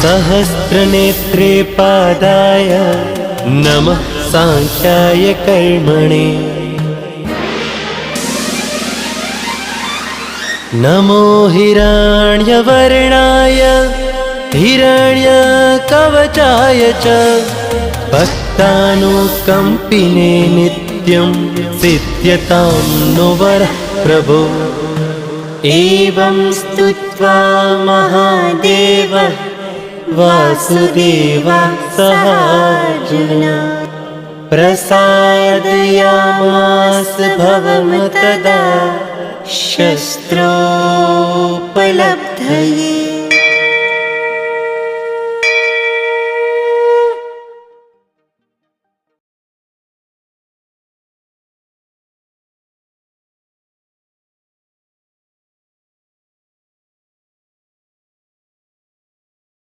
सहस्रनेत्रे पादाय नमः सांख्याय कर्मणे। नमो हिरण्यवर्णाय हिरण्यकवचाय च भक्तानुकम्पिने नित्यं सिद्ध्यतां नो वरः प्रभो। एवं स्तुत्वा महादेवः वासुदेवः सहार्जुना प्रसादयामास भवं तदा शस्त्रोपलब्धये।